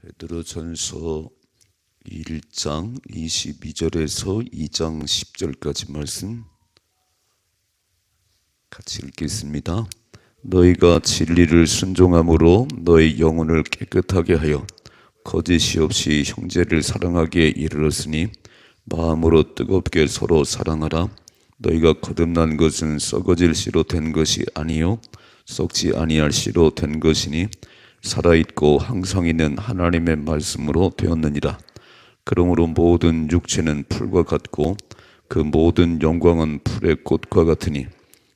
베드로전서 1장 22절에서 2장 10절까지 말씀 같이 읽겠습니다. 너희가 진리를 순종함으로 너희 영혼을 깨끗하게 하여 거짓이 없이 형제를 사랑하기에 이르렀으니 마음으로 뜨겁게 서로 사랑하라. 너희가 거듭난 것은 썩어질 씨로 된 것이 아니요 썩지 아니할 씨로 된 것이니 살아있고 항상 있는 하나님의 말씀으로 되었느니라. 그러므로 모든 육체는 풀과 같고 그 모든 영광은 풀의 꽃과 같으니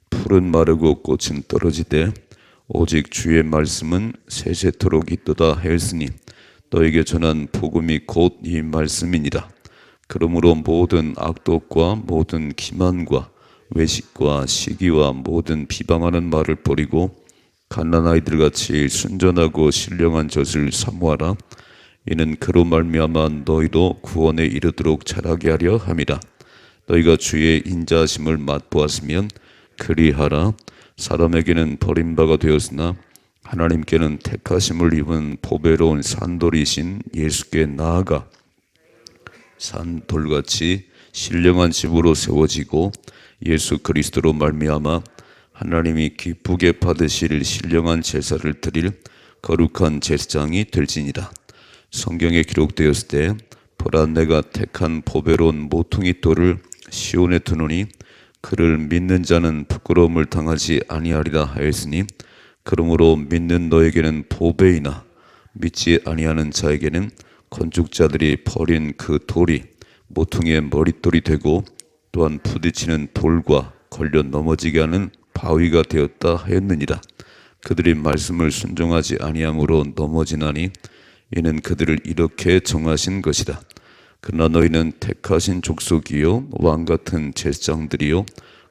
풀은 마르고 꽃은 떨어지되 오직 주의 말씀은 세세토록 있도다 하였으니 너에게 전한 복음이 곧 이 말씀이니라. 그러므로 모든 악독과 모든 기만과 외식과 시기와 모든 비방하는 말을 버리고 갓난아이들같이 순전하고 신령한 젖을 사모하라. 이는 그로 말미암아 너희도 구원에 이르도록 자라게 하려 함이라. 너희가 주의 인자하심을 맛보았으면 그리하라. 사람에게는 버림바가 되었으나 하나님께는 택하심을 입은 보배로운 산돌이신 예수께 나아가 산돌같이 신령한 집으로 세워지고 예수 그리스도로 말미암아 하나님이 기쁘게 받으실 신령한 제사를 드릴 거룩한 제사장이 될지니라. 성경에 기록되었을 때 보라 내가 택한 보배로운 모퉁이 돌을 시온에 두노니 그를 믿는 자는 부끄러움을 당하지 아니하리라 하였으니 그러므로 믿는 너에게는 보배이나 믿지 아니하는 자에게는 건축자들이 버린 그 돌이 모퉁이의 머릿돌이 되고 또한 부딪히는 돌과 걸려 넘어지게 하는 바위가 되었다 하였느니라. 그들이 말씀을 순종하지 아니함으로 넘어지나니 이는 그들을 이렇게 정하신 것이다. 그러나 너희는 택하신 족속이요 왕같은 제사장들이요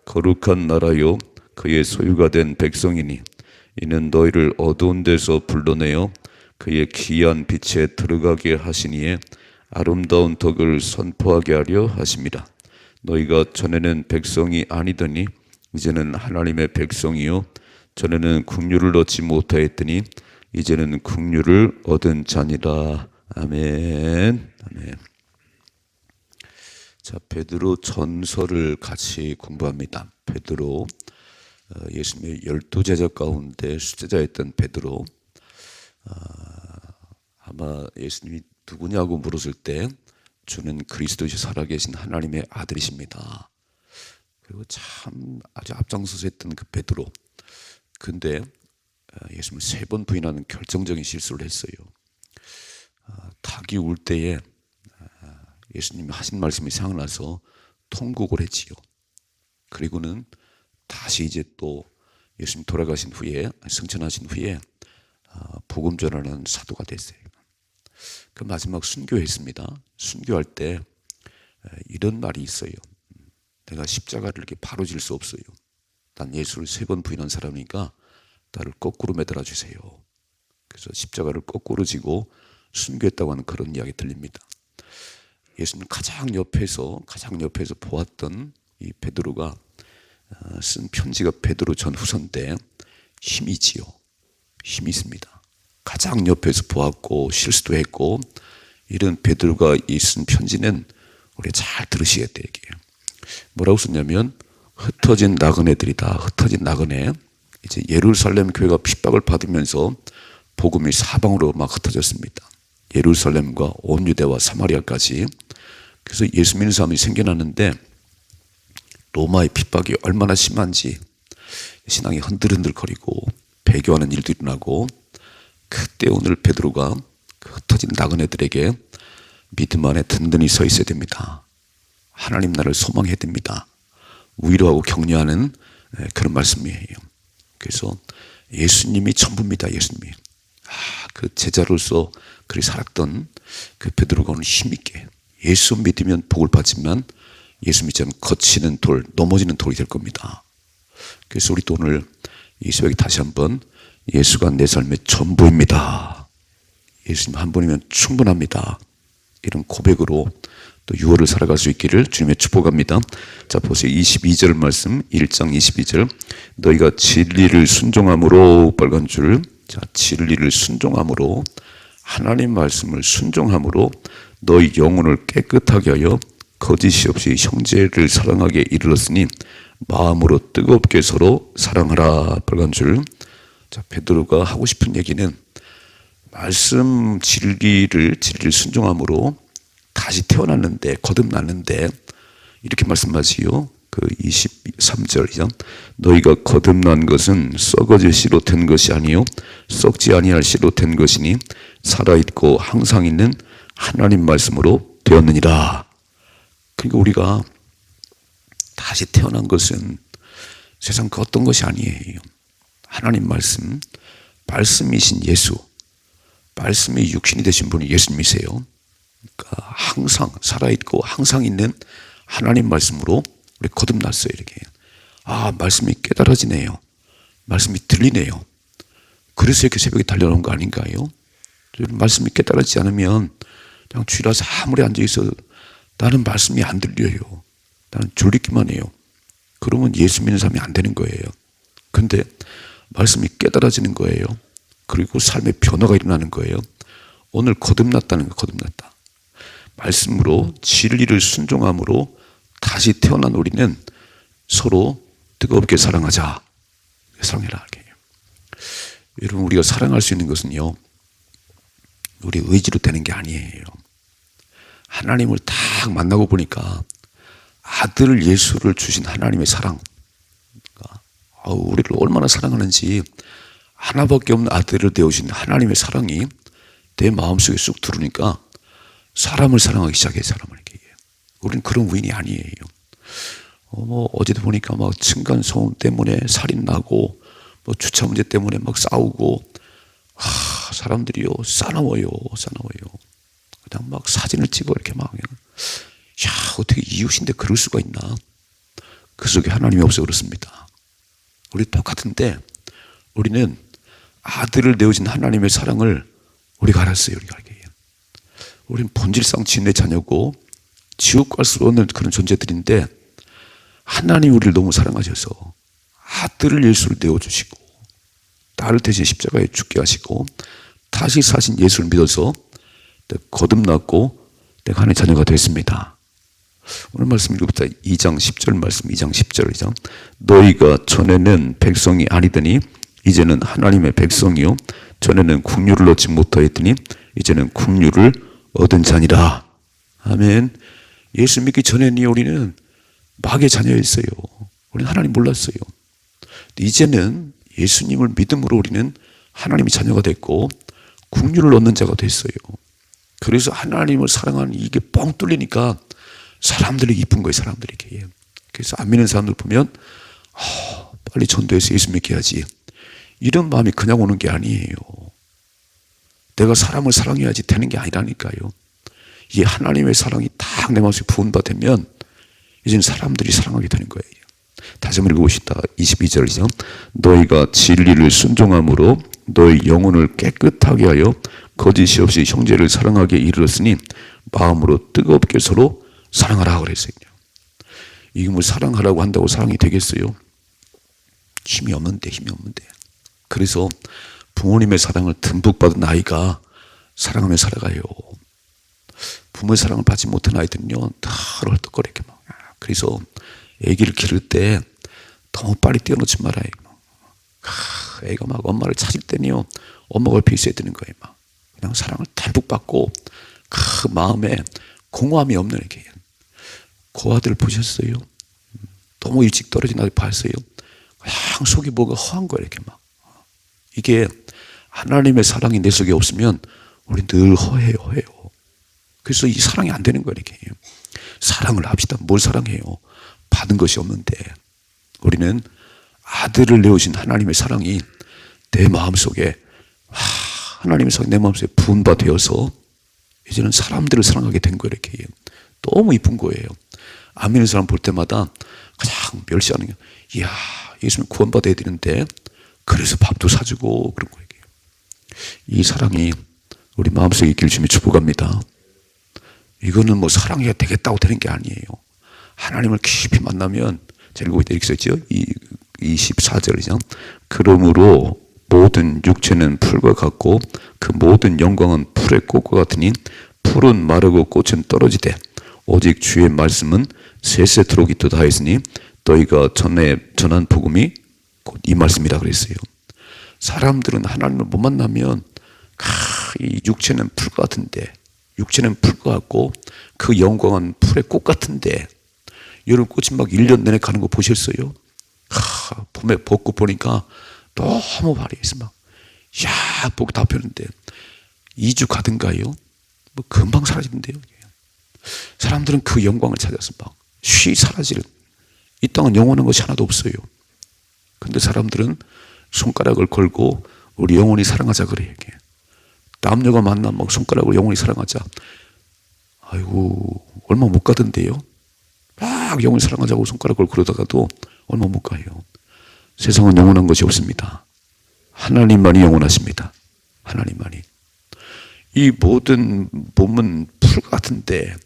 거룩한 나라요 그의 소유가 된 백성이니 이는 너희를 어두운 데서 불러내어 그의 귀한 빛에 들어가게 하시니에 아름다운 덕을 선포하게 하려 하심이라. 너희가 전에는 백성이 아니더니 이제는 하나님의 백성이요 전에는 국류를 얻지 못하였더니 이제는 국류를 얻은 자니라. 아멘. 아멘. 자, 베드로 전서를 같이 공부합니다. 베드로, 예수님의 12제자 가운데 수제자였던 베드로. 아마 예수님이 누구냐고 물었을 때 주는 그리스도시 살아계신 하나님의 아들이십니다. 그리고 참 아주 앞장서서 했던 그 베드로. 근데 예수님을 3번 부인하는 결정적인 실수를 했어요. 닭이 울 때에 예수님이 하신 말씀이 생각나서 통곡을 했지요. 그리고는 다시 이제 또 예수님 돌아가신 후에 승천하신 후에 복음 전하는 사도가 됐어요. 그 마지막 순교했습니다. 순교할 때 이런 말이 있어요. 내가 십자가를 이렇게 바로 질 수 없어요. 난 예수를 3번 부인한 사람이니까 나를 거꾸로 매달아 주세요. 그래서 십자가를 거꾸로 지고 순교했다고 하는 그런 이야기 들립니다. 예수님 가장 옆에서 보았던 이 베드로가 쓴 편지가 베드로 전후서인데 힘이 있지요. 힘이 있습니다. 가장 옆에서 보았고 실수도 했고 이런 베드로가 쓴 편지는 우리가 잘 들으셔야 돼요. 이게 뭐라고 썼냐면 흩어진 나그네들이다. 흩어진 나그네. 이제 예루살렘 교회가 핍박을 받으면서 복음이 사방으로 막 흩어졌습니다. 예루살렘과 온 유대와 사마리아까지. 그래서 예수 믿는 사람이 생겨났는데 로마의 핍박이 얼마나 심한지 신앙이 흔들흔들거리고 배교하는 일도 일어나고 그때 오늘 베드로가 그 흩어진 나그네들에게 믿음 안에 든든히 서 있어야 됩니다. 하나님 나라를 소망해야 됩니다. 위로하고 격려하는 그런 말씀이에요. 그래서 예수님이 전부입니다. 예수님이. 그 제자로서 그리 살았던 그 베드로가 오늘 힘있게 예수 믿으면 복을 받지만 예수 믿지 않으면 거치는 돌, 넘어지는 돌이 될 겁니다. 그래서 우리 또 오늘 이 새벽에 다시 한번 예수가 내 삶의 전부입니다. 예수님 한 분이면 충분합니다. 이런 고백으로 또 6월을 살아갈 수 있기를 주님의 축복합니다. 자, 보세요. 22절 말씀, 1장 22절. 너희가 진리를 순종함으로 빨간 줄. 자, 진리를 순종함으로 하나님 말씀을 순종함으로 너희 영혼을 깨끗하게 하여 거짓이 없이 형제를 사랑하게 이르렀으니 마음으로 뜨겁게 서로 사랑하라. 빨간줄. 자, 베드로가 하고 싶은 얘기는 말씀 진리를 순종함으로 다시 태어났는데, 거듭났는데, 이렇게 말씀하지요. 그 23절이죠. 너희가 거듭난 것은 썩어질 씨로 된 것이 아니요 썩지 아니할 씨로 된 것이니 살아있고 항상 있는 하나님 말씀으로 되었느니라. 그러니까 우리가 다시 태어난 것은 세상 그 어떤 것이 아니에요. 하나님 말씀, 말씀이신 예수, 말씀이 육신이 되신 분이 예수님이세요. 그러니까 항상 살아있고 항상 있는 하나님 말씀으로 우리 거듭났어요. 이렇게. 아, 말씀이 깨달아지네요. 말씀이 들리네요. 그래서 이렇게 새벽에 달려오는 거 아닌가요? 말씀이 깨달아지지 않으면 그냥 쥐라서 아무리 앉아있어도 나는 말씀이 안 들려요. 나는 졸리기만 해요. 그러면 예수 믿는 사람이 안 되는 거예요. 근데 말씀이 깨달아지는 거예요. 그리고 삶의 변화가 일어나는 거예요. 오늘 거듭났다는 거, 거듭났다. 말씀으로 진리를 순종함으로 다시 태어난 우리는 서로 뜨겁게 사랑하자. 사랑해라. 여러분, 우리가 사랑할 수 있는 것은요, 우리 의지로 되는 게 아니에요. 하나님을 딱 만나고 보니까 아들 예수를 주신 하나님의 사랑, 우리를 얼마나 사랑하는지, 하나밖에 없는 아들을 내어주신 하나님의 사랑이 내 마음속에 쑥 들어오니까 사람을 사랑하기 시작해요. 사람을. 우리는 그런 우인이 아니에요. 어제도 보니까 막 층간소음 때문에 살인 나고, 주차 문제 때문에 막 싸우고, 사람들이요 싸나워요. 그냥 막 사진을 찍어 이렇게 막, 야, 어떻게 이웃인데 그럴 수가 있나? 그 속에 하나님이 없어 그렇습니다. 우리 똑같은데 우리는 아들을 내어준 하나님의 사랑을 우리가 알았어요. 우리는 본질상 진의 자녀고 지옥 갈 수 없는 그런 존재들인데, 하나님 우리를 너무 사랑하셔서 아들을 예수를 내어주시고 나를 대신 십자가에 죽게 하시고 다시 사신 예수를 믿어서 거듭났고 내가 하나님의 자녀가 됐습니다. 오늘 말씀 읽어보자. 2장 10절 말씀. 2장 10절이죠. 너희가 전에는 백성이 아니더니 이제는 하나님의 백성이요 전에는 국류를 얻지 못하였더니 이제는 국류를 얻은 자니라. 아멘. 예수 믿기 전에는 우리는 마귀의 자녀였어요. 우리는 하나님 몰랐어요. 이제는 예수님을 믿음으로 우리는 하나님의 자녀가 됐고 국류를 얻는 자가 됐어요. 그래서 하나님을 사랑하는 이게 뻥 뚫리니까 사람들이 이쁜 거예요. 사람들이. 그래서 안 믿는 사람들 보면 빨리 전도해서 예수 믿게 해야지, 이런 마음이 그냥 오는 게 아니에요. 내가 사람을 사랑해야지 되는 게 아니라니까요. 이게 하나님의 사랑이 딱 내 마음속에 부은받으면 이제는 사람들이 사랑하게 되는 거예요. 다시 한번 읽어봅시다. 22절이죠. 너희가 진리를 순종함으로 너희 영혼을 깨끗하게 하여 거짓이 없이 형제를 사랑하게 이르렀으니 마음으로 뜨겁게 서로 사랑하라 그랬어요. 이게 뭐 사랑하라고 한다고 사랑이 되겠어요? 힘이 없는데. 그래서 부모님의 사랑을 듬뿍 받은 아이가 사랑하며 살아가요. 부모의 사랑을 받지 못한 아이들은요 다 헐떡거려. 그래서 아기를 기를 때 너무 빨리 떼어놓지 말아요. 애가 막 엄마를 찾을 때는요 엄마가 옆에 있어야 되는 거예요. 그냥 사랑을 듬뿍 받고 그 마음에 공허함이 없는 이렇게. 고아들 보셨어요? 너무 일찍 떨어진 아들 봤어요? 그냥 속이 뭐가 허한 거예요. 이렇게 막. 이게 하나님의 사랑이 내 속에 없으면 우리 늘 허해요. 그래서 이 사랑이 안 되는 거예요. 이렇게. 사랑을 합시다. 뭘 사랑해요? 받은 것이 없는데. 우리는 아들을 내어주신 하나님의 사랑이 내 마음속에, 하나님의 사랑이 내 마음속에 부은 바 되어서 이제는 사람들을 사랑하게 된 거예요. 이렇게. 너무 이쁜 거예요. 안 믿는 사람 볼 때마다 그냥 멸시하는 게, 이야, 예수님 구원받아야 되는데 그래서 밥도 사주고 그런 거예요. 이 사랑이 우리 마음속에 있기를 주님이 축복합니다. 이거는 뭐 사랑해야 되겠다고 되는 게 아니에요. 하나님을 깊이 만나면, 제가 읽고 있다 이렇게 써있죠. 24절이죠. 그러므로 모든 육체는 풀과 같고 그 모든 영광은 풀의 꽃과 같으니 풀은 마르고 꽃은 떨어지되 오직 주의 말씀은 세세토록 있도다 했으니 너희가 전에 전한 복음이 곧 이 말씀이라 그랬어요. 사람들은 하나님을 못 만나면 이 육체는 풀과 같은데, 육체는 풀과 같고 그 영광은 풀의 꽃 같은데, 여름 꽃이 막 1년 내내 가는 거 보셨어요? 봄에 벚꽃 보니까 너무 화려해서 막 복 다 펴는데 2주 가든가요? 뭐 금방 사라지는데요. 사람들은 그 영광을 찾아서 막 쉬 사라지는, 이 땅은 영원한 것이 하나도 없어요. 근데 사람들은 손가락을 걸고 우리 영원히 사랑하자 그래요. 남녀가 만나면 막 손가락으로 영원히 사랑하자. 아이고 얼마 못 가던데요. 막 영원히 사랑하자고 손가락을 걸어다가도 얼마 못 가요. 세상은 영원한 것이 없습니다. 하나님만이 영원하십니다. 하나님만이. 이 모든 몸은 풀 같은데,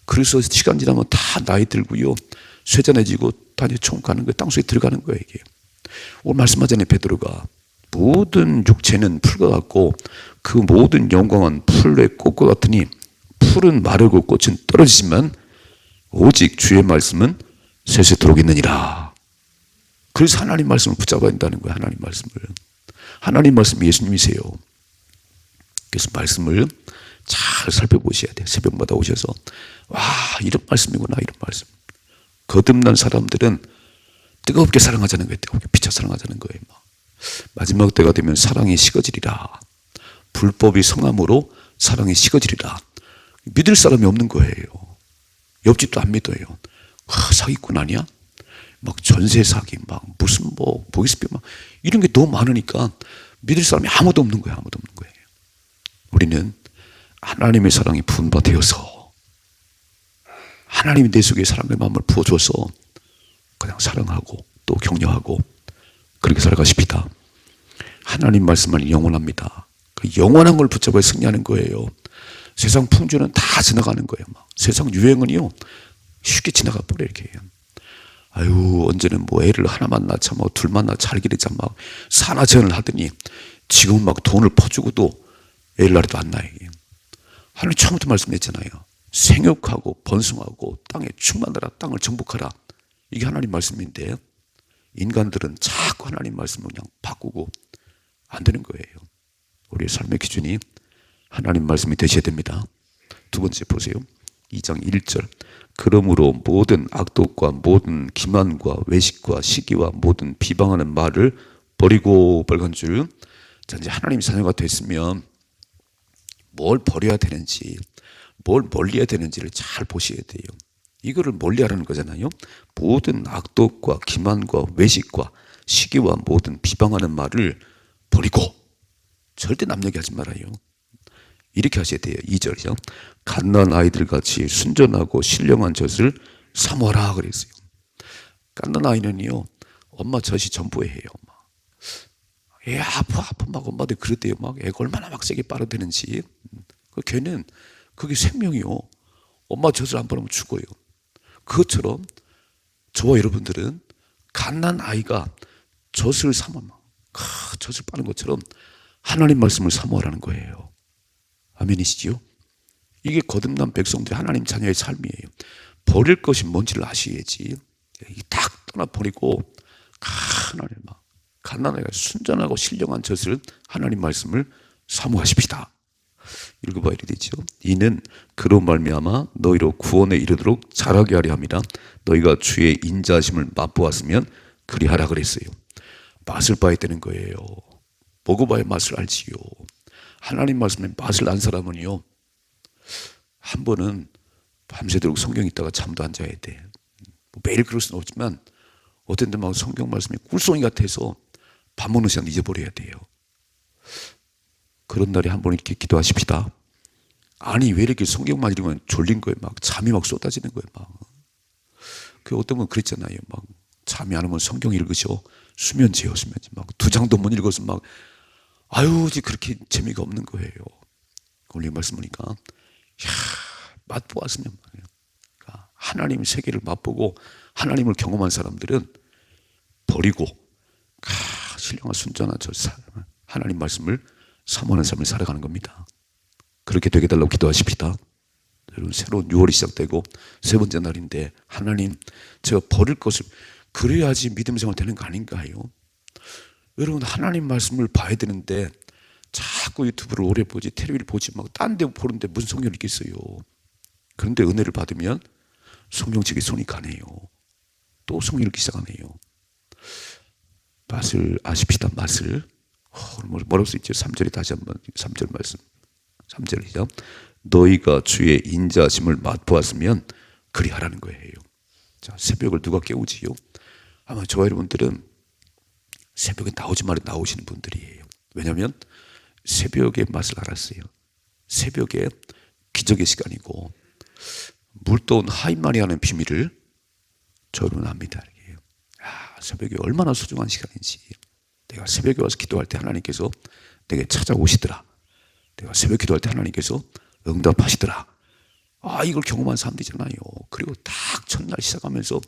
그래서 시간 지나면 다 나이 들고요, 쇠잔해지고 다 총 가는 거예요. 땅속에 들어가는 거예요. 이게 오늘 말씀하잖아요. 베드로가 모든 육체는 풀과 같고 그 모든 영광은 풀의 꽃과 같으니 풀은 마르고 꽃은 떨어지지만 오직 주의 말씀은 세세토록 있느니라. 그래서 하나님 말씀을 붙잡아야 된다는 거예요. 하나님 말씀을. 하나님 말씀이 예수님이세요. 그래서 말씀을 잘 살펴보셔야 돼요. 새벽마다 오셔서 와, 이런 말씀이구나, 이런 말씀. 거듭난 사람들은 뜨겁게 사랑하자는 거예요. 뜨겁게 피차 사랑하자는 거예요. 마지막 때가 되면 사랑이 식어지리라. 불법이 성함으로 사랑이 식어지리라. 믿을 사람이 없는 거예요. 옆집도 안 믿어요. 사기꾼 아니야? 막 전세 사기, 막 무슨 뭐 보이스피 막 이런 게 너무 많으니까 믿을 사람이 아무도 없는 거예요. 아무도 없는 거예요. 우리는 하나님의 사랑이 분바되어서 하나님이 내 속에 사랑의 마음을 부어줘서 그냥 사랑하고 또 격려하고 그렇게 살아가십시다. 하나님 말씀은 영원합니다. 그 영원한 걸 붙잡아야 승리하는 거예요. 세상 풍조는 다 지나가는 거예요. 막. 세상 유행은요 쉽게 지나가 버려 이렇게. 아유 언제는 뭐 애를 하나만 낳자 뭐 둘만 낳자 잘 기르자 막 산하제한을 하더니 지금 막 돈을 퍼주고도 애를 낳아도 안 낳아요. 하나님 처음부터 말씀했잖아요. 생육하고 번성하고 땅에 충만하라, 땅을 정복하라. 이게 하나님 말씀인데 인간들은 자꾸 하나님 말씀을 그냥 바꾸고 안 되는 거예요. 우리의 삶의 기준이 하나님 말씀이 되셔야 됩니다. 두 번째 보세요. 2장 1절. 그러므로 모든 악독과 모든 기만과 외식과 시기와 모든 비방하는 말을 버리고 빨간 줄. 자, 이제 하나님 자녀가 됐으면 뭘 버려야 되는지, 뭘 멀리해야 되는지를 잘 보셔야 돼요. 이거를 멀리하라는 거잖아요. 모든 악독과 기만과 외식과 시기와 모든 비방하는 말을 버리고 절대 남 얘기하지 말아요. 이렇게 하셔야 돼요. 2절이죠. 갓난 아이들 같이 순전하고 신령한 젖을 사모하라 그랬어요. 갓난 아이는요 엄마 젖이 전부예요. 애 아파 막 엄마들 그랬대요. 막 애가 얼마나 막 세게 빨아대는지. 걔는 그게 생명이요. 엄마 젖을 안 바르면 죽어요. 그것처럼 저와 여러분들은 갓난 아이가 젖을 젖을 빠는 것처럼 하나님 말씀을 사모하라는 거예요. 아멘이시지요? 이게 거듭난 백성들이 하나님 자녀의 삶이에요. 버릴 것이 뭔지를 아셔야지. 딱 떠나버리고 하나님 갓난 아이가 순전하고 신령한 젖을 하나님 말씀을 사모하십시다. 읽어봐야 되죠. 이는 그로 말미암아 너희로 구원에 이르도록 자라게 하려 함이라. 너희가 주의 인자하심을 맛보았으면 그리하라 그랬어요. 맛을 봐야 되는 거예요. 먹어봐야 맛을 알지요. 하나님 말씀에 맛을 안 사람은요 한 번은 밤새도록 성경 읽다가 잠도 안 자야 돼. 매일 그럴 수는 없지만 어떤 때 막 성경 말씀이 꿀송이 같아서 밥 먹는 시간 잊어버려야 돼요. 그런 날에 한 번 이렇게 기도하십시다. 아니 왜 이렇게 성경만 읽으면 졸린 거예요. 막 잠이 막 쏟아지는 거예요. 막. 그 어떤 분 그랬잖아요. 막 잠이 안 오면 성경 읽으셔. 수면제요, 수면제. 막 2장도 못 읽어서 막 아유 그렇게 재미가 없는 거예요. 오늘 말씀 보니까 맛보았으면 그러니까 하나님 세계를 맛보고 하나님을 경험한 사람들은 버리고 신령한 순전한 하나님 말씀을 사모하는 삶을 살아가는 겁니다. 그렇게 되게 달라고 기도하십시다. 여러분, 새로운 6월이 시작되고 세 번째 날인데, 하나님, 제가 버릴 것을, 그래야지 믿음 생활 되는 거 아닌가요? 여러분, 하나님 말씀을 봐야 되는데 자꾸 유튜브를 오래 보지, 텔레비를 보지 말고 딴 데 보는데 무슨 성경을 읽겠어요? 그런데 은혜를 받으면 성경책에 손이 가네요. 또 성경 읽기 시작하네요. 맛을 아십시다. 맛을. 뭐라고 써있죠? 3절에 다시 한번 3절 말씀. 3절이죠. 너희가 주의 인자심을 맛보았으면 그리하라는 거예요. 자, 새벽을 누가 깨우지요? 아마 저와 여러분들은 새벽에 나오지 말에 나오시는 분들이에요. 왜냐하면 새벽의 맛을 알았어요. 새벽에 기적의 시간이고, 물떠온 하인마리아는 비밀을 저는 압니다. 새벽이 얼마나 소중한 시간인지. 내가 새벽에 와서 기도할 때 하나님께서 내게 찾아오시더라. 내가 새벽 기도할 때 하나님께서 응답하시더라. 이걸 경험한 사람들이잖아요. 그리고 딱 첫날 시작하면서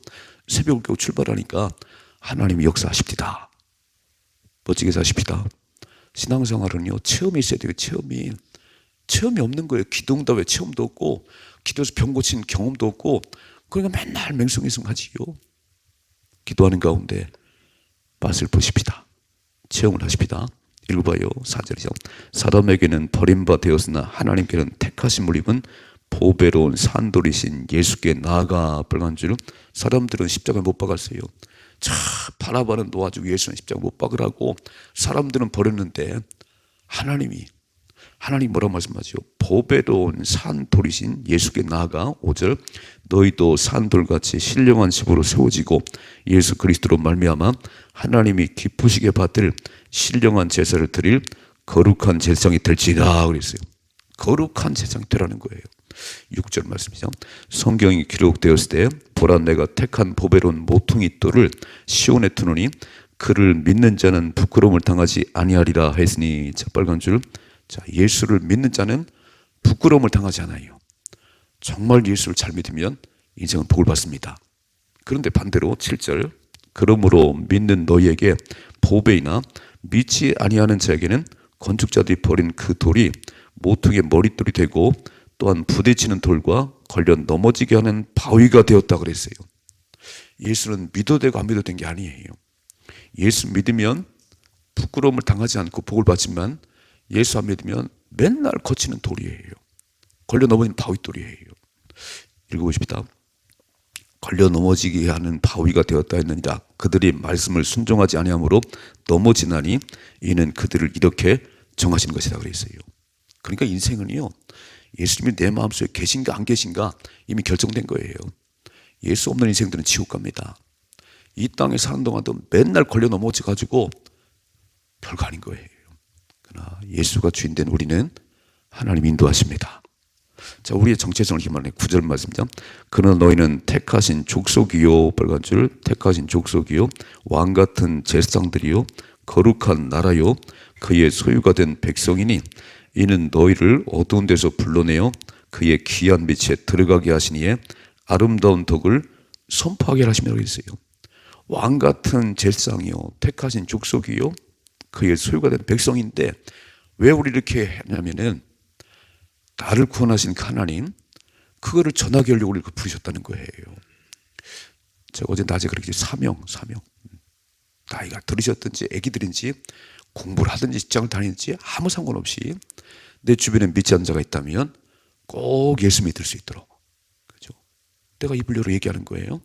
새벽을 깨고 출발하니까 하나님이 역사하십니다. 멋지게 사십시다. 신앙생활은요, 체험이 있어야 돼요. 체험이 없는 거예요. 기도 응답에 체험도 없고, 기도에서 병 고친 경험도 없고, 그러니까 맨날 맹성맹성하지요. 기도하는 가운데 맛을 보십시다. 체험을 하십시다. 읽어봐요. 4절이죠. 사람에게는 버림바 되었으나 하나님께는 택하신 물입은 보배로운 산돌이신 예수께 나아가 빨간 줄. 사람들은 십자가에 못 박았어요. 바라바는 놓아주고 예수는 십자가 못 박으라고 사람들은 버렸는데, 하나님 뭐라고 말씀하죠? 보배로운 산돌이신 예수께 나아가 5절. 너희도 산돌같이 신령한 집으로 세워지고 예수 그리스도로 말미암아 하나님이 기쁘시게 받을 신령한 제사를 드릴 거룩한 제사장이 될지라 그랬어요. 거룩한 제사장이 되라는 거예요. 6절 말씀이죠. 성경이 기록되었을 때 보라, 내가 택한 보배로운 모퉁이 돌을 시온에 두노니 그를 믿는 자는 부끄러움을 당하지 아니하리라 했으니. 자, 빨간 줄. 자, 예수를 믿는 자는 부끄러움을 당하지 않아요. 정말 예수를 잘 믿으면 인생은 복을 받습니다. 그런데 반대로 7절. 그러므로 믿는 너희에게 보배이나 믿지 아니하는 자에게는 건축자들이 버린 그 돌이 모퉁이의 머릿돌이 되고, 또한 부딪히는 돌과 걸려 넘어지게 하는 바위가 되었다 그랬어요. 예수는 믿어도 되고 안 믿어도 되는 게 아니에요. 예수 믿으면 부끄러움을 당하지 않고 복을 받지만, 예수 안 믿으면 맨날 거치는 돌이에요. 걸려 넘어지는 바위돌이에요. 읽어보십시다. 걸려 넘어지게 하는 바위가 되었다 했느니라. 그들이 말씀을 순종하지 아니하므로 넘어지나니 이는 그들을 이렇게 정하신 것이라 그랬어요. 그러니까 인생은요, 예수님이 내 마음속에 계신가 안 계신가 이미 결정된 거예요. 예수 없는 인생들은 지옥 갑니다. 이 땅에 사는 동안도 맨날 걸려 넘어져 가지고 별거 아닌 거예요. 그러나 예수가 주인된 우리는 하나님 인도하십니다. 자, 우리의 정체성을 희망해 9절 말씀이죠. 그러나 너희는 택하신 족속이요, 빨간 줄. 택하신 족속이요, 왕같은 제사장들이요, 거룩한 나라요, 그의 소유가 된 백성이니 이는 너희를 어두운 데서 불러내어 그의 귀한 빛에 들어가게 하시니에 아름다운 덕을 선포하게 하심이라고 했어요. 왕같은 제사장이요, 택하신 족속이요, 그의 소유가 된 백성인데, 왜 우리 이렇게 했냐면은 나를 구원하신 하나님, 그거를 전하게 하려고 우리를 부르셨다는 거예요. 제가 어제 낮에 그렇게 사명. 나이가 들으셨든지 애기들인지 공부를 하든지 직장을 다니든지 아무 상관없이 내 주변에 믿지 않는 자가 있다면 꼭 예수 믿을 수 있도록, 그렇죠? 내가 입을 열어 얘기하는 거예요.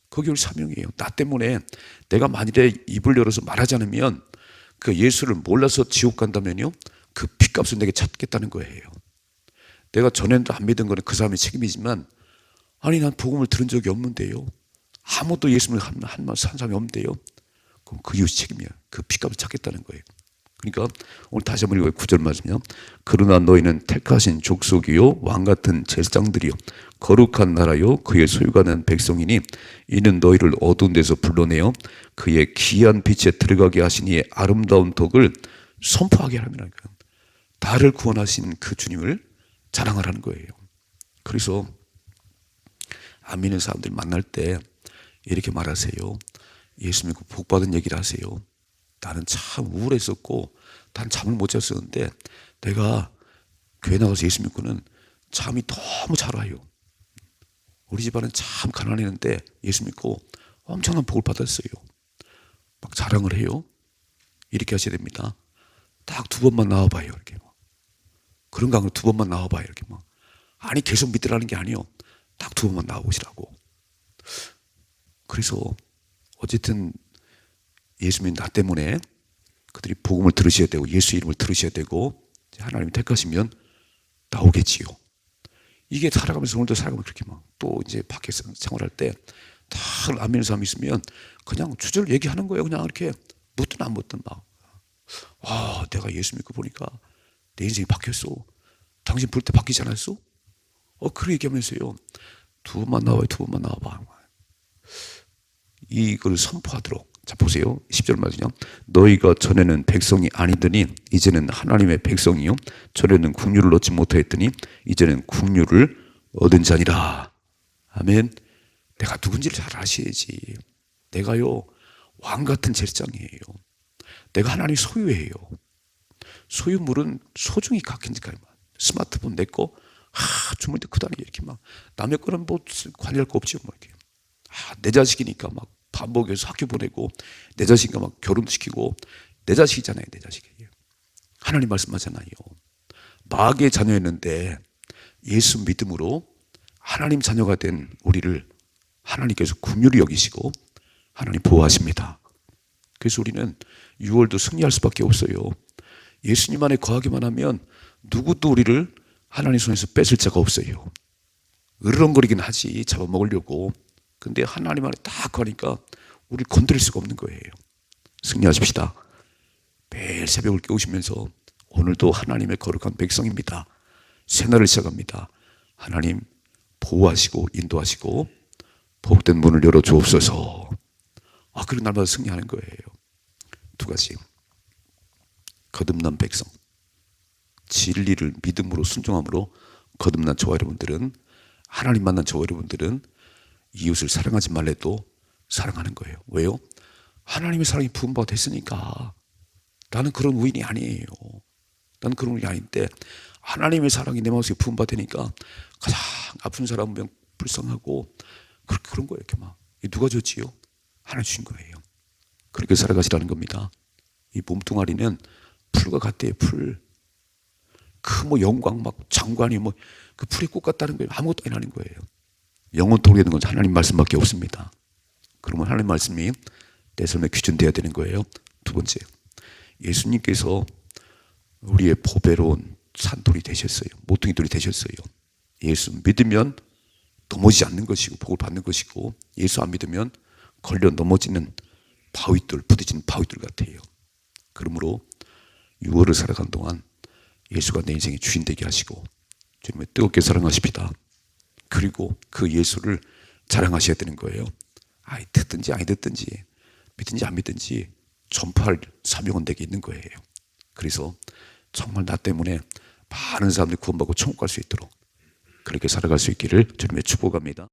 그게 우리 사명이에요. 나 때문에 내가 만일에 입을 열어서 말하지 않으면, 그 예수를 몰라서 지옥 간다면요, 그 핏값을 내게 찾겠다는 거예요. 내가 전에도 안 믿은 거는 그 사람의 책임이지만, 아니 난 복음을 들은 적이 없는데요, 아무도 예수를 한 사람이 없는데요, 그럼 그 이웃이 책임이야. 그 핏값을 찾겠다는 거예요. 그러니까 오늘 다시 한번 읽어요. 9절 말씀이요. 그러나 너희는 택하신 족속이요, 왕같은 제사장들이요, 거룩한 나라요, 그의 소유가 된 백성이니 이는 너희를 어두운 데서 불러내어 그의 귀한 빛에 들어가게 하시니 아름다운 덕을 선포하게 하라는 거예요. 나를 구원하신 그 주님을 자랑하라는 거예요. 그래서 안 믿는 사람들 만날 때 이렇게 말하세요. 예수 믿고 복 받은 얘기를 하세요. 나는 참 우울했었고 난 잠을 못 잤었는데 내가 교회 나가서 예수 믿고는 잠이 너무 잘 와요. 우리 집안은 참 가난했는데 예수 믿고 엄청난 복을 받았어요. 막 자랑을 해요. 이렇게 하셔야 됩니다. 딱 2번만 나와봐요. 이렇게 막. 그런 강을 2번만 나와봐요. 이렇게 막. 아니 계속 믿으라는 게 아니요. 딱 2번만 나와보시라고. 그래서 어쨌든 예수 믿는 나 때문에 그들이 복음을 들으셔야 되고 예수 이름을 들으셔야 되고 하나님이 택하시면 나오겠지요. 이게 살아가면서 오늘도 살아가면 그렇게 막 또 이제 밖에서 생활할 때 다 안 믿는 사람이 있으면 그냥 주저를 얘기하는 거예요. 그냥 이렇게 묻든 안 묻든 막. 내가 예수 믿고 보니까 내 인생이 바뀌었어. 당신 볼 때 바뀌지 않았어? 그렇게 얘기하면서요. 2번만 나와요. 2번만 나와봐. 이걸 선포하도록. 자 보세요. 10절 말이요. 너희가 전에는 백성이 아니더니 이제는 하나님의 백성이요 전에는 국류를 얻지 못하였더니 이제는 국류를 얻은 자니라. 아멘. 내가 누군지를 잘 아셔야지. 내가요 왕같은 제사장이에요. 내가 하나님 소유예요. 소유물은 소중히 가끔씩 스마트폰 내 거 주머니 크다니 이렇게 막 남의 거는 뭐 관리할 거 없죠. 뭐 이렇게. 내 자식이니까 막 밥 먹여서 학교 보내고 내 자식이니까 막 결혼도 시키고 내 자식이잖아요. 내 자식이에요. 하나님 말씀하잖아요. 마귀의 자녀였는데 예수 믿음으로 하나님 자녀가 된 우리를 하나님께서 긍휼히 여기시고 하나님 보호하십니다. 그래서 우리는 6월도 승리할 수밖에 없어요. 예수님 안에 거하기만 하면 누구도 우리를 하나님 손에서 뺏을 자가 없어요. 으르렁거리긴 하지 잡아먹으려고. 근데 하나님 안에 딱 거하니까 우리를 건드릴 수가 없는 거예요. 승리하십시다. 매일 새벽을 깨우시면서 오늘도 하나님의 거룩한 백성입니다. 새날을 시작합니다. 하나님 보호하시고 인도하시고 복된 문을 열어주옵소서. 그리고 날마다 승리하는 거예요. 2가지. 거듭난 백성. 진리를 믿음으로 순종함으로 거듭난 저와 여러분들은 하나님 만난 저와 여러분들은 이웃을 사랑하지 말래도 사랑하는 거예요. 왜요? 하나님의 사랑이 부음받아 됐으니까. 나는 그런 우인이 아니에요. 나는 그런 우인이 아닌데 하나님의 사랑이 내 마음속에 부음받아 되니까 가장 아픈 사람은 불쌍하고 그런 거예요. 이렇게 막. 누가 줬지요? 하나님 주신 거예요. 그렇게 살아가시라는 겁니다. 이 몸뚱아리는 풀과 같대요. 풀. 그 영광 막 장관이 그 풀이 꽃 같다는 거예요. 아무것도 아니라는 거예요. 영원토록 있는 건 하나님 말씀밖에 없습니다. 그러면 하나님 말씀이 내 삶에 귀준되어야 되는 거예요. 2번째, 예수님께서 우리의 보배로운 산돌이 되셨어요. 모퉁이돌이 되셨어요. 예수 믿으면 넘어지지 않는 것이고 복을 받는 것이고 예수 안 믿으면 걸려 넘어지는 바위돌, 부딪히는 바위돌 같아요. 그러므로 6월을 살아간 동안 예수가 내 인생의 주인 되게 하시고 주님을 뜨겁게 사랑하십니다. 그리고 그 예수를 자랑하셔야 되는 거예요. 듣든지 아니 듣든지 믿든지 안 믿든지 전파할 사명은 내게 있는 거예요. 그래서 정말 나 때문에 많은 사람들이 구원받고 천국 갈 수 있도록 그렇게 살아갈 수 있기를 주님의 축복합니다.